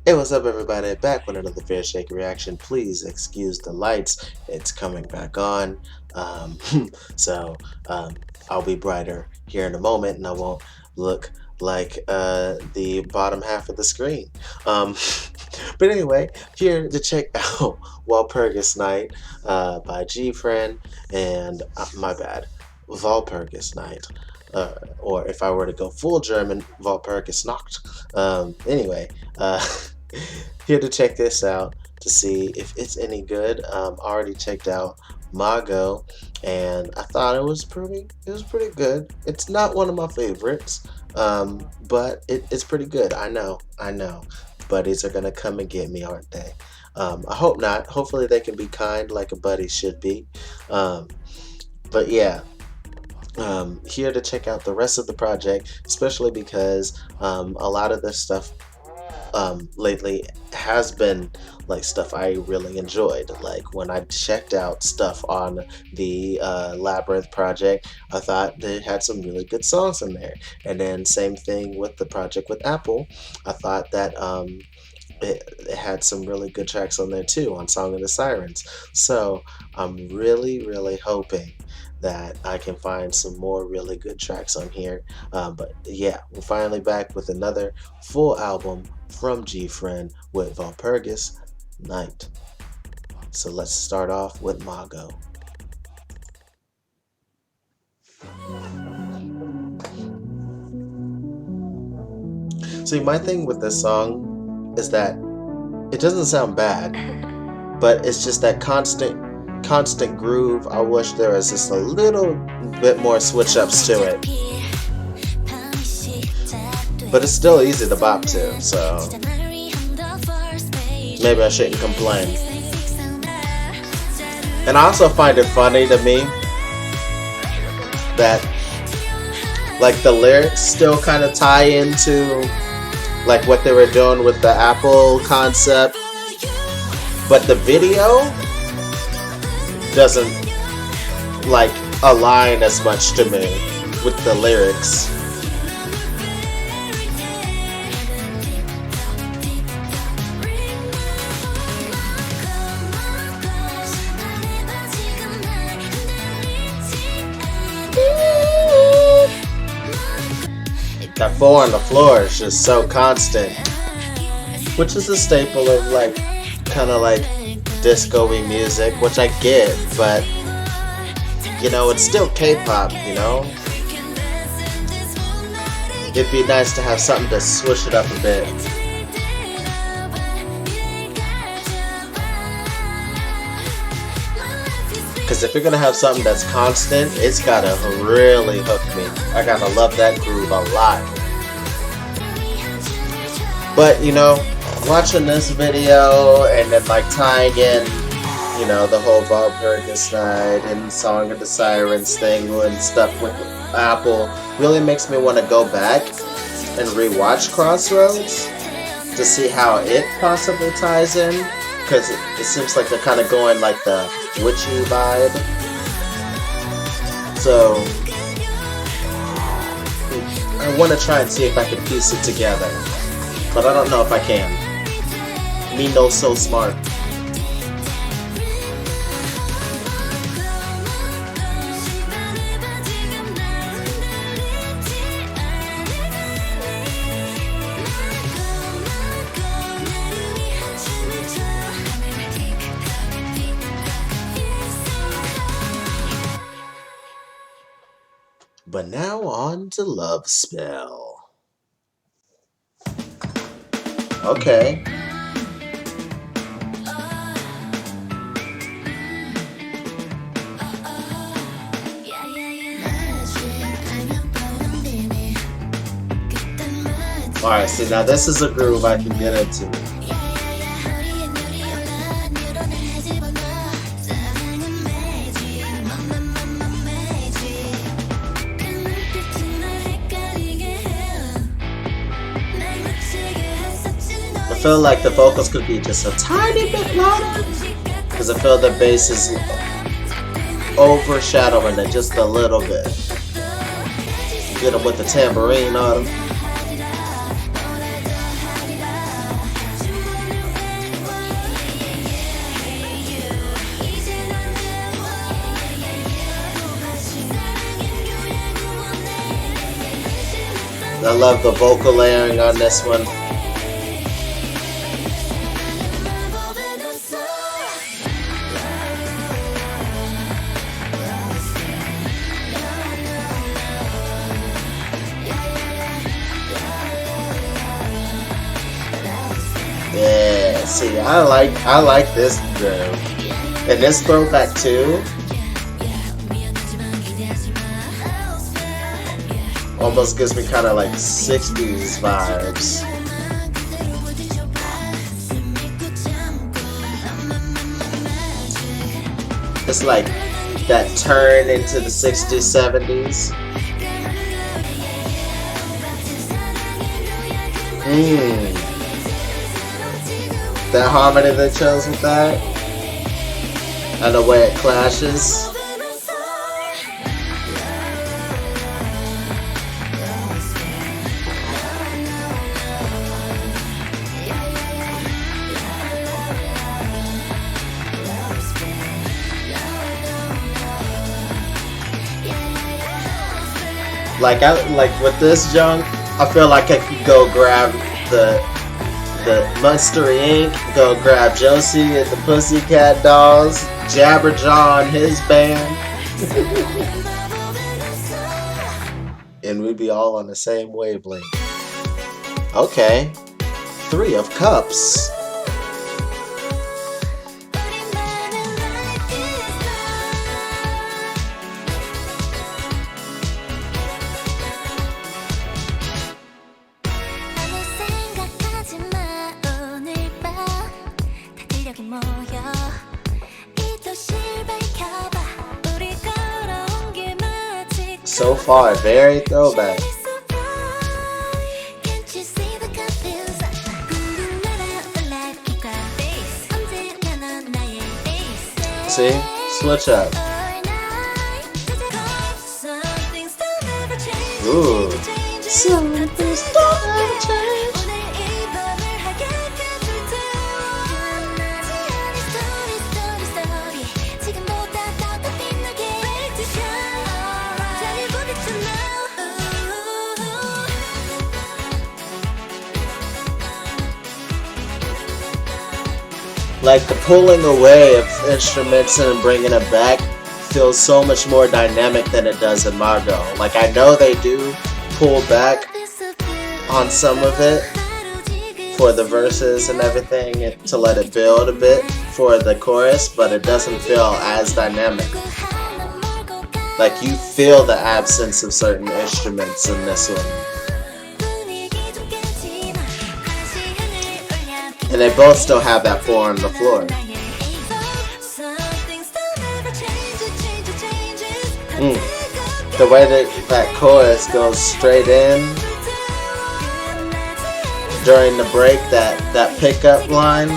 Hey, what's up, everybody? Back with another Fair Shake reaction. Please excuse the lights. It's coming back on. Um, so I'll be brighter here in a moment, and I won't look like the bottom half of the screen. Um, but anyway, here to check out Walpurgis Night by GFriend and my bad, Walpurgis Night. Or if I were to go full German, Walpurgis Nacht. Anyway, here to check this out to see if it's any good. Already checked out Mago, and I thought it was pretty good. It's not one of my favorites, but it's pretty good. I know. Buddies are gonna come and get me, aren't they? I hope not. Hopefully they can be kind like a buddy should be. Um, but yeah, here to check out the rest of the project, especially because a lot of this stuff lately has been like stuff I really enjoyed. Like when I checked out stuff on the Labyrinth project, I thought they had some really good songs in there. And then same thing with the project with Apple. I thought that it had some really good tracks on there too, on Song of the Sirens. So I'm really hoping that I can find some more really good tracks on here. But yeah, we're finally back with another full album from GFriend with Walpurgis Night. So let's start off with Mago. See, my thing with this song is that it doesn't sound bad, but it's just that constant groove. I wish there was just a little bit more switch ups to it. But it's still easy to bop to, so maybe I shouldn't complain. And I also find it funny to me that like the lyrics still kind of tie into like what they were doing with the Apple concept, but the video doesn't like align as much to me with the lyrics. That 4 on the floor is just so constant, which is a staple of like kind of like disco-y music, which I get, but you know, it's still K-pop, you know? It'd be nice to have something to switch it up a bit. Because if you're gonna have something that's constant, it's gotta really hook me. I gotta love that groove a lot. But you know, watching this video and then like tying in, you know, the whole Walpurgis Night and Song of the Sirens thing and stuff with Apple really makes me want to go back and rewatch Crossroads to see how it possibly ties in, because it seems like they're kind of going like the witchy vibe. So I want to try and see if I can piece it together, but I don't know if I can. Me no so smart. But now on to Love Spell. Okay. Alright, see now this is a groove I can get into. I feel like the vocals could be just a tiny bit louder, because I feel the bass is overshadowing it just a little bit. Get them with the tambourine on them. I love the vocal layering on this one. Yeah, see, I like this groove. And this throwback too. Almost gives me kind of like 60s vibes. It's like that turn into the 60s, 70s. That harmony they chose with that, and the way it clashes. Like with this junk, I feel like I could go grab the Monstery Inc., go grab Josie and the Pussycat Dolls, Jabberjaw and his band, and we'd be all on the same wavelength. Okay, 3 of Cups. So far, very throwback. See? Switch up. Ooh. Something's gonna change. Like the pulling away of instruments and bringing it back feels so much more dynamic than it does in Margot. Like I know they do pull back on some of it for the verses and everything to let it build a bit for the chorus, but it doesn't feel as dynamic. Like you feel the absence of certain instruments in this one. And they both still have that 4 on the floor. The way that chorus goes straight in during the break, that pickup line.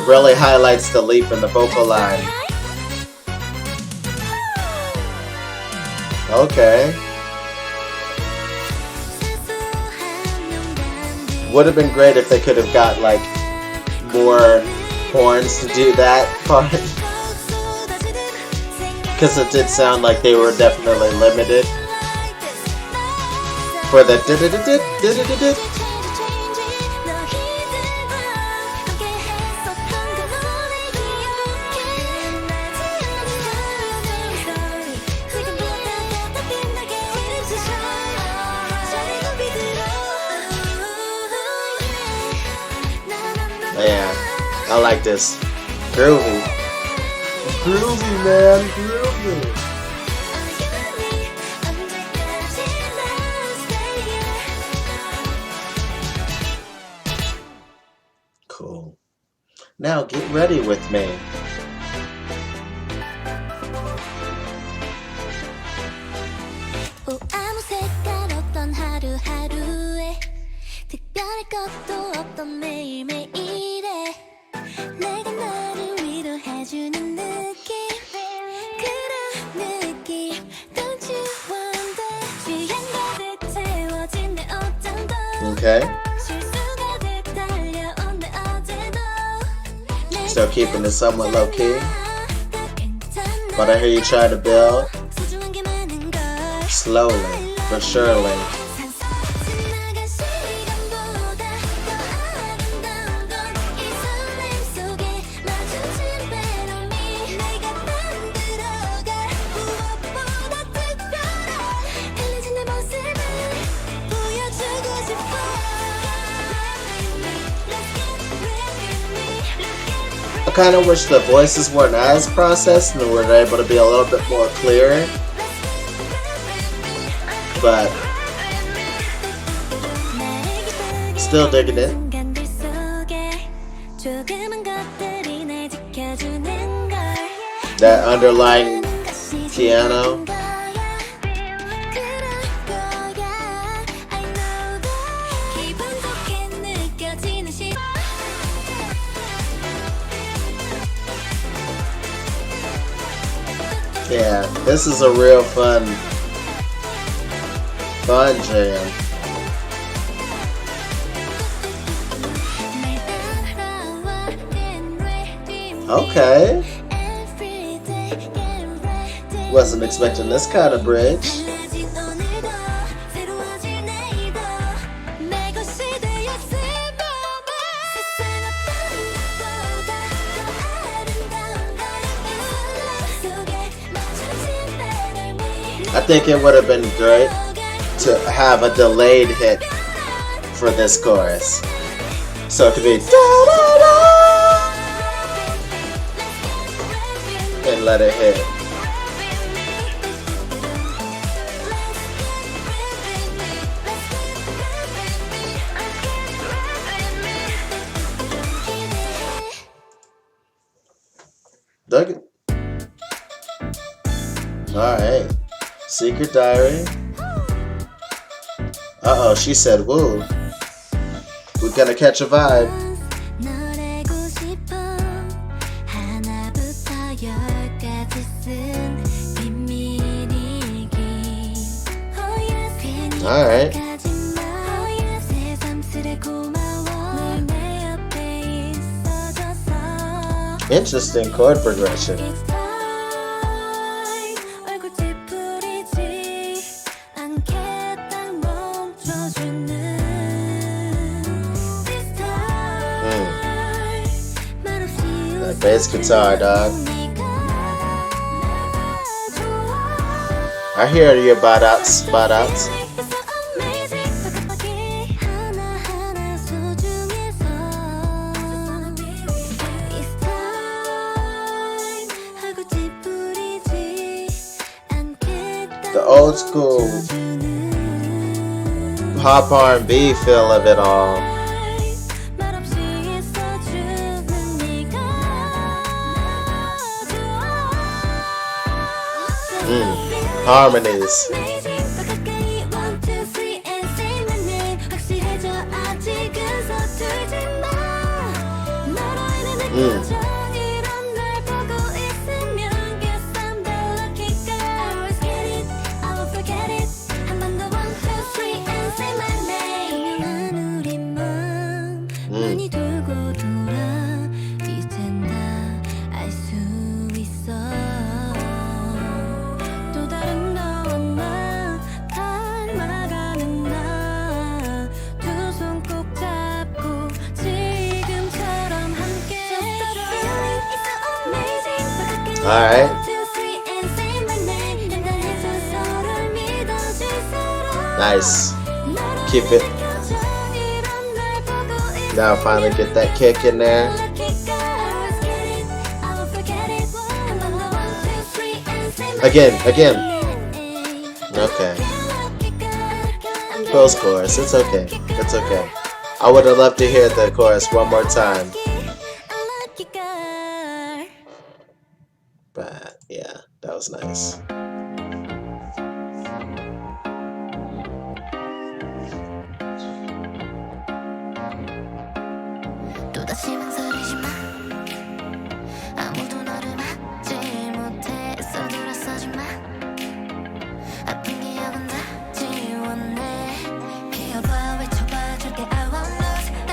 Really highlights the leap in the vocal line. Okay. Would have been great if they could have got like more horns to do that part, because it did sound like they were definitely limited for the Yeah, I like this. Groovy. Groovy, man. Groovy. Cool. Now get ready with me. Okay. Still keeping it somewhat low key, but I hear you trying to build. Slowly but surely. I kind of wish the voices weren't as processed and were able to be a little bit more clear. But still digging it. That underlying piano. Yeah, this is a real fun jam. Okay. Wasn't expecting this kind of bridge. I think it would have been great to have a delayed hit for this chorus. So it could be da-da-da, and let it hit. Dug it. Alright. Secret Diary. Uh-oh, she said woo. We're gonna catch a vibe. Alright. Interesting chord progression. That bass guitar, dog. I hear your spot outs. The old school pop R&B feel of it all. Harmonies. Alright. Nice. Keep it. Now finally get that kick in there. Again. Okay. Close chorus. It's okay. It's okay. I would have loved to hear the chorus one more time. But yeah, that was nice.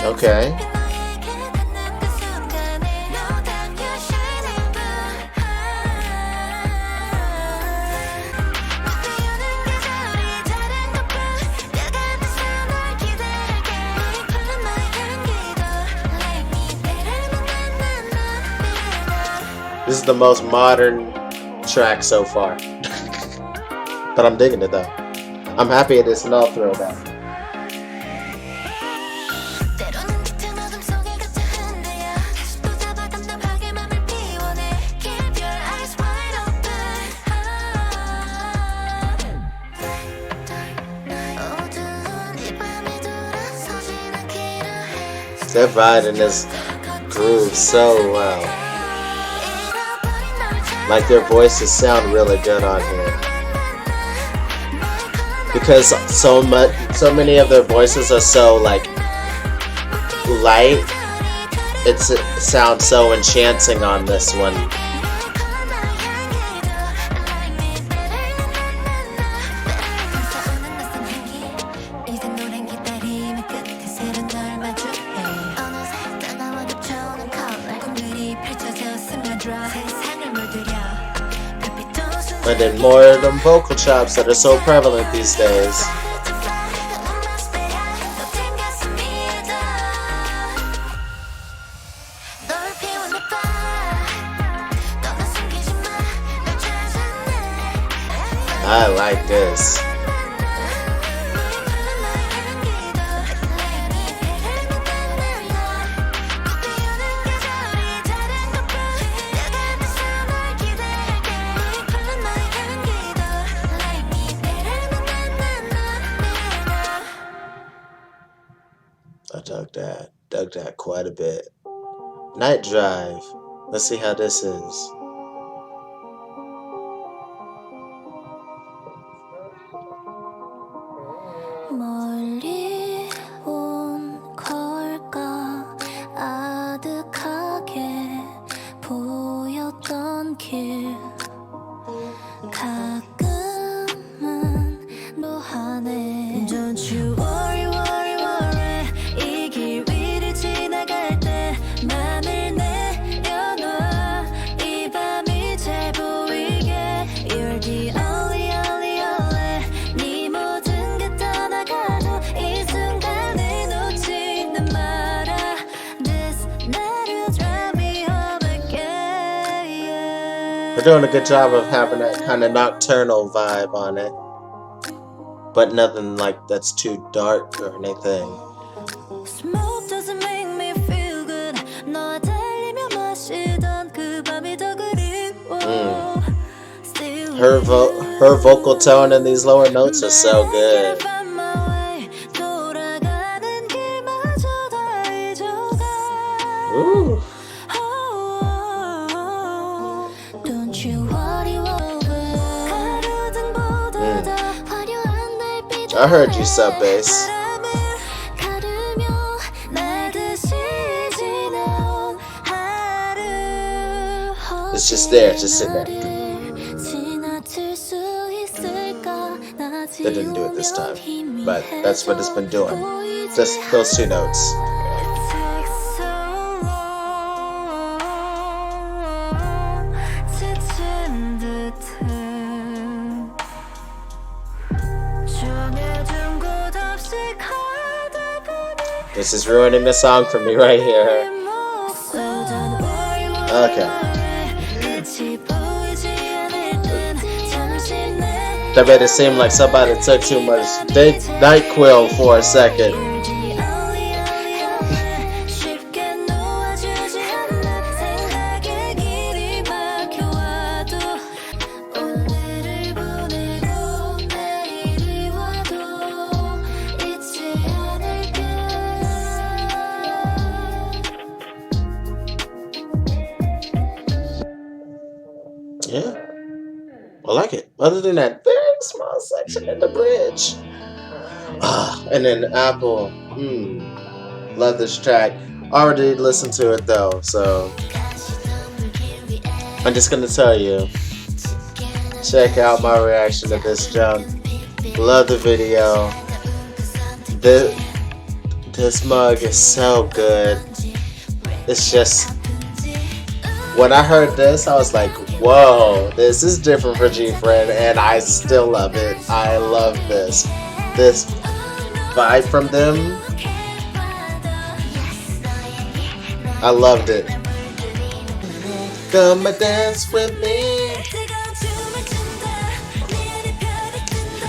Okay. This is the most modern track so far. But I'm digging it though. I'm happy it is no throwback. They're riding this groove so well. Like their voices sound really good on here. Because so many of their voices are so like light. It sounds so enchanting on this one. And then more of them vocal chops that are so prevalent these days. I like this. I dug that quite a bit. Night Drive. Let's see how this is. 멀리 온 걸까 아득하게 보였던 길 가끔은 노하네 Don't you worry worry worry 이 길 위를 지나갈 때만을 내려놔 이 밤이 잘 보이게 You're the only only only 네 모든 게 떠나가도 이 순간을 놓지는 마라 This night drive me home again They're doing a good job of having that kind of nocturnal vibe on it. But nothing like that's too dark or anything. Smoke doesn't make me feel good. 너와 달리며 마시던 그 밤이 더 그리워. Her vocal tone in these lower notes are so good. Ooh. Don't you worry I heard you sub bass. It's just there, just sitting there. They didn't do it this time, but that's what it's been doing. Just those two notes. This is ruining the song for me right here. Okay. That made it seem like somebody took too much NyQuil for a second. Yeah, I like it. Other than that very small section in the bridge. And then Apple. Love this track. Already listened to it though, so I'm just gonna tell you. Check out my reaction to this jump. Love the video. This mug is so good. It's just, when I heard this, I was like, whoa, this is different for GFriend, and I still love it. I love this. This vibe from them, I loved it. Come and dance with me. 뜨거운 춤을 춘다 내 안에 별이 뜬다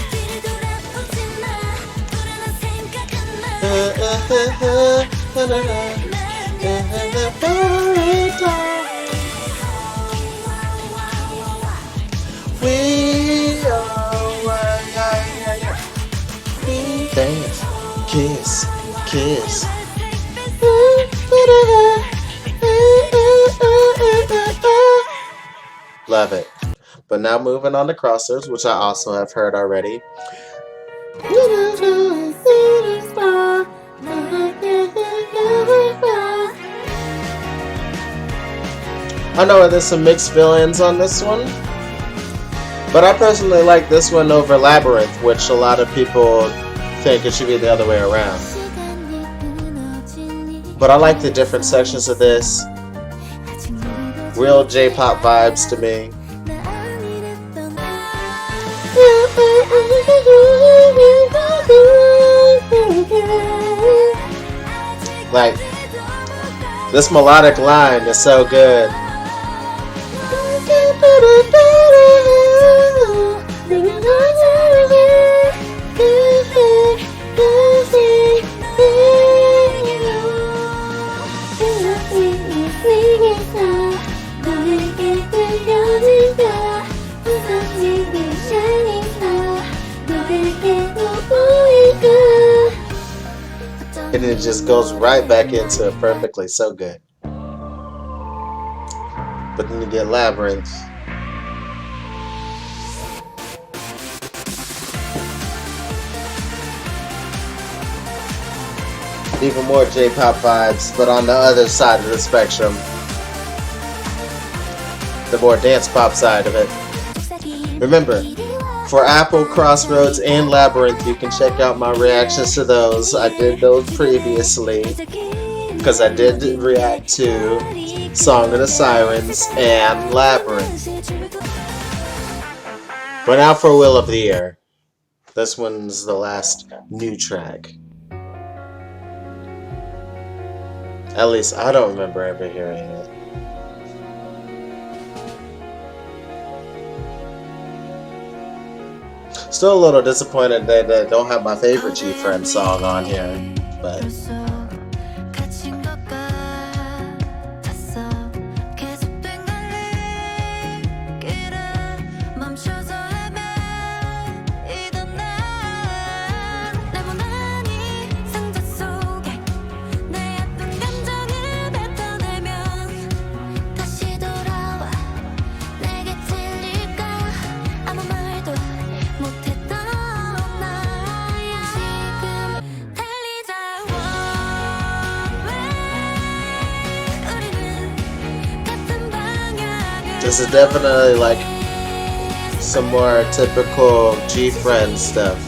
뒤를 돌아보지 마 불안한 생각은 We dance, kiss, kiss. Love it. But now moving on to Crossers, which I also have heard already. I know there's some mixed feelings on this one, but I personally like this one over Labyrinth, which a lot of people think it should be the other way around. But I like the different sections of this. Real J-pop vibes to me. Like, this melodic line is so good. And it just goes right back into it perfectly. So good. But then you get Labyrinth. Even more J-pop vibes, but on the other side of the spectrum. The more dance pop side of it. Remember, for Apple, Crossroads, and Labyrinth, you can check out my reactions to those. I did those previously, because I did react to Song of the Sirens and Labyrinth. But now for Will of the Year. This one's the last new track. At least I don't remember ever hearing it. Still a little disappointed that I don't have my favorite GFriend song on here, but this is definitely like some more typical GFriend stuff.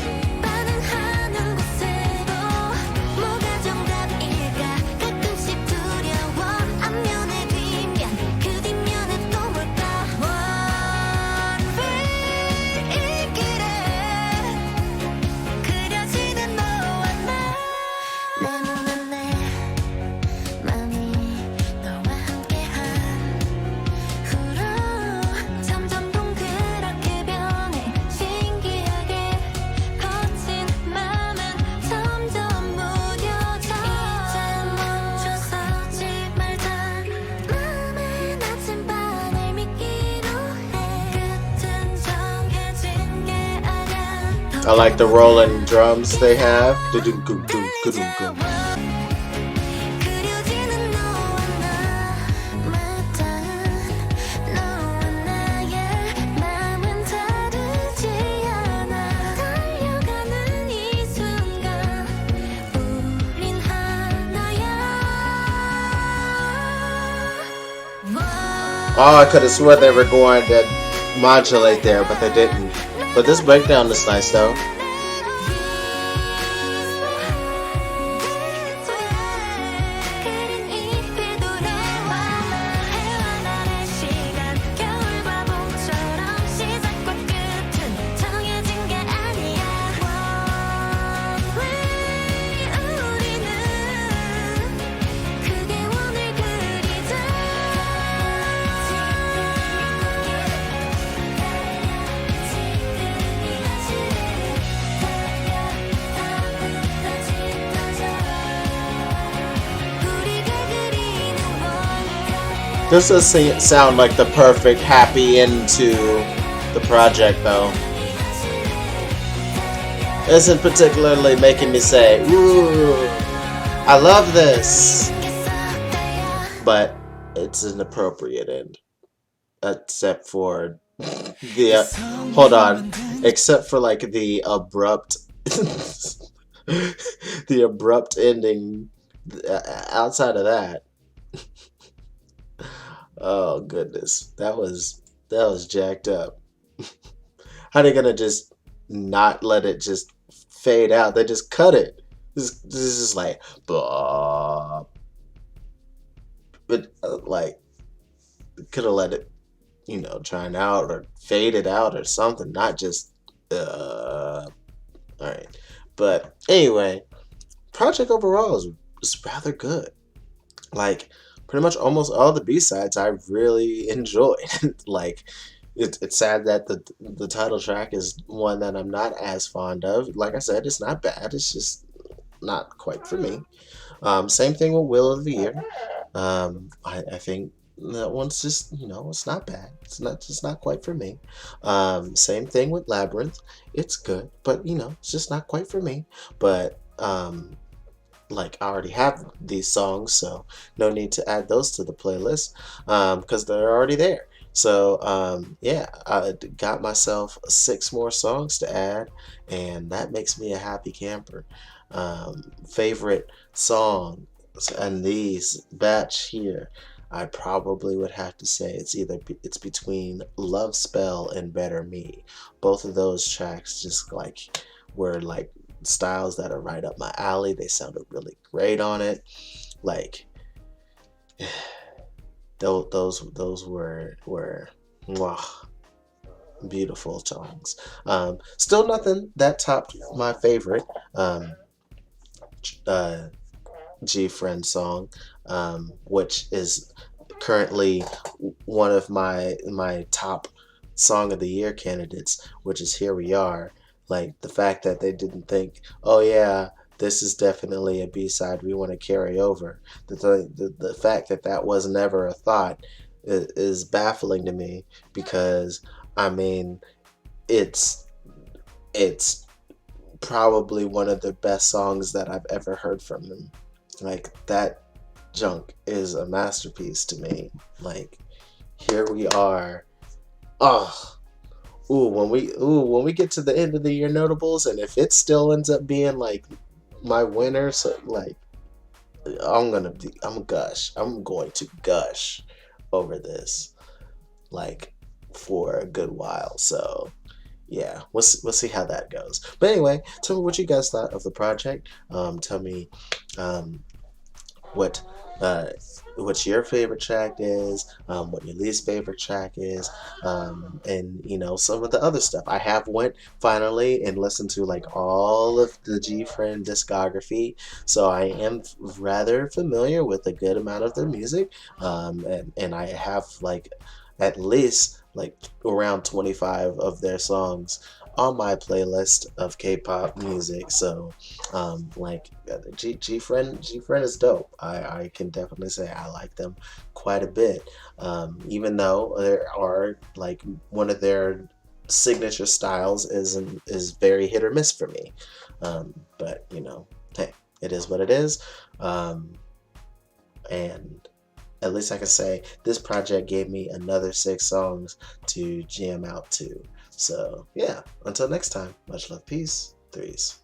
I like the rolling drums they have. Oh, I could have sworn they were going to modulate there, but they didn't. But this breakdown is nice though. This does sound like the perfect happy end to the project, though. Isn't particularly making me say, "Ooh, I love this," but it's an appropriate end, except for the hold on, except for like the abrupt, the abrupt ending. Outside of that, oh goodness, that was jacked up. How they gonna just not let it just fade out? They just cut it. This is just like, blah. But like, could have let it, drown out or fade it out or something. Not just, all right. But anyway, project overall is rather good. Like pretty much almost all the B sides I really enjoyed. Like it's sad that the title track is one that I'm not as fond of. Like I said, it's not bad. It's just not quite for me. Same thing with Will of the Year. I think that one's just it's not bad. It's not just not quite for me. Same thing with Labyrinth. It's good, but it's just not quite for me. But like I already have these songs, so no need to add those to the playlist because they're already there. So yeah, I got myself six more songs to add, and that makes me a happy camper. Favorite song and these batch here, I probably would have to say it's between Love Spell and Better Me. Both of those tracks just like were like styles that are right up my alley. They sounded really great on it. Like those were mwah, beautiful songs. Still nothing that topped my favorite uh, GFriend song, which is currently one of my top song of the year candidates, which is Here We Are. Like the fact that they didn't think, oh yeah, this is definitely a B side we want to carry over. The fact that that was never a thought is baffling to me because I mean it's it's probably one of the best songs that I've ever heard from them. Like that junk is a masterpiece to me. Like here we are. Oh, when we get to the end of the year notables, and if it still ends up being like my winner, so like I'm going to gush over this like for a good while. So yeah, we'll see how that goes. But anyway, tell me what you guys thought of the project. Tell me um, what uh, what your favorite track is, what your least favorite track is, and some of the other stuff. I have went finally and listened to like all of the G Friend discography, so I am rather familiar with a good amount of their music, and I have like at least like around 25 of their songs on my playlist of K-pop music. So like G Friend is dope. I can definitely say I like them quite a bit. Even though there are like one of their signature styles is very hit or miss for me. But hey, it is what it is. Um, and at least I can say this project gave me another six songs to jam out to. So yeah, until next time, much love, peace, threes.